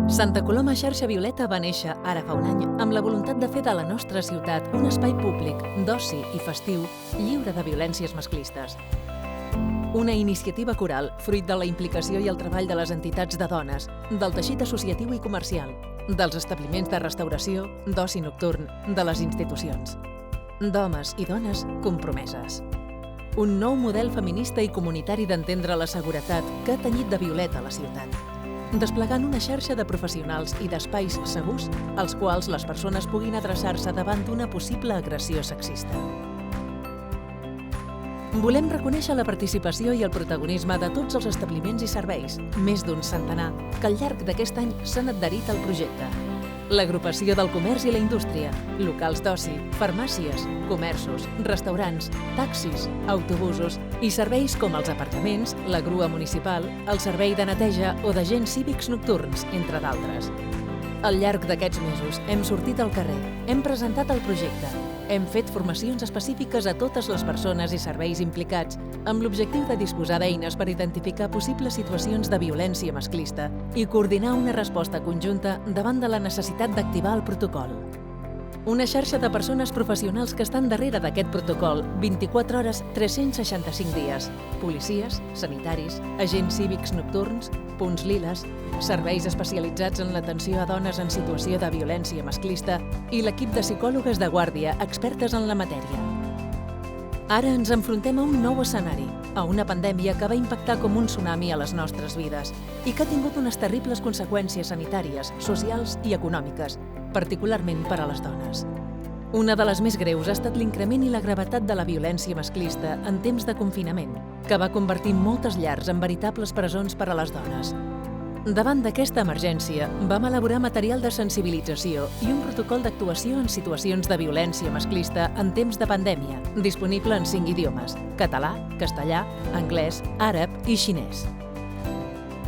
Santa Coloma Xarxa Violeta va néixer ara fa un any amb la voluntat de fer de la nostra ciutat un espai públic, d'oci i festiu, lliure de violències masclistes. Una iniciativa coral, fruit de la implicació i el treball de les entitats de dones, del teixit associatiu i comercial, dels establiments de restauració, d'oci nocturn, de les institucions. D'homes i dones compromeses. Un nou model feminista i comunitari d'entendre la seguretat que ha tenyit de violeta la ciutat, desplegant una xarxa de professionals i d'espais segurs als quals les persones puguin adreçar-se davant d'una possible agressió sexista. Volem reconèixer la participació i el protagonisme de tots els establiments i serveis, més d'un centenar, que al llarg d'aquest any s'han adherit al projecte. L'agrupació del comerç i la indústria, locals d'oci, farmàcies, comerços, restaurants, taxis, autobusos i serveis com els aparcaments, la grua municipal, el servei de neteja o d'agents cívics nocturns, entre d'altres. Al llarg d'aquests mesos hem sortit al carrer, hem presentat el projecte, hem fet formacions específiques a totes les persones i serveis implicats amb l'objectiu de disposar d'eines per identificar possibles situacions de violència masclista i coordinar una resposta conjunta davant de la necessitat d'activar el protocol. Una xarxa de persones professionals que estan darrere d'aquest protocol 24 hores, 365 dies. Policies, sanitaris, agents cívics nocturns, punts liles, serveis especialitzats en l'atenció a dones en situació de violència masclista i l'equip de psicòlogues de guàrdia expertes en la matèria. Ara ens enfrontem a un nou escenari, a una pandèmia que va impactar com un tsunami a les nostres vides i que ha tingut unes terribles conseqüències sanitàries, socials i econòmiques, particularment per a les dones. Una de les més greus ha estat l'increment i la gravetat de la violència masclista en temps de confinament, que va convertir moltes llars en veritables presons per a les dones. Davant d'aquesta emergència, vam elaborar material de sensibilització i un protocol d'actuació en situacions de violència masclista en temps de pandèmia, disponible en 5 idiomes: català, castellà, anglès, àrab i xinès.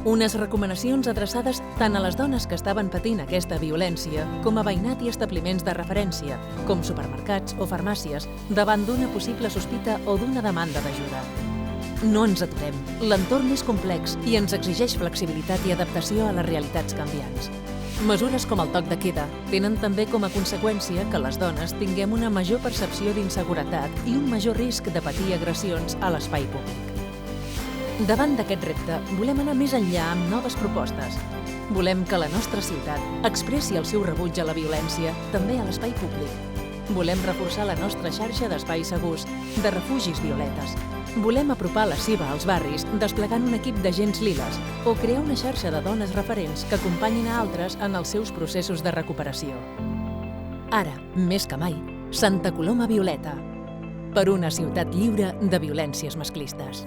Unes recomanacions adreçades tant a les dones que estaven patint aquesta violència com a veïnat i establiments de referència, com supermercats o farmàcies, davant d'una possible sospita o d'una demanda d'ajuda. No ens aturem. L'entorn és complex i ens exigeix flexibilitat i adaptació a les realitats canviants. Mesures com el toc de queda tenen també com a conseqüència que les dones tinguem una major percepció d'inseguretat i un major risc de patir agressions a l'espai públic. Davant d'aquest repte, volem anar més enllà amb noves propostes. Volem que la nostra ciutat expressi el seu rebuig a la violència també a l'espai públic. Volem reforçar la nostra xarxa d'espais segurs, de refugis violetes. Volem apropar la CIVA als barris desplegant un equip d'agents liles o crear una xarxa de dones referents que acompanyin a altres en els seus processos de recuperació. Ara, més que mai, Santa Coloma Violeta, per una ciutat lliure de violències masclistes.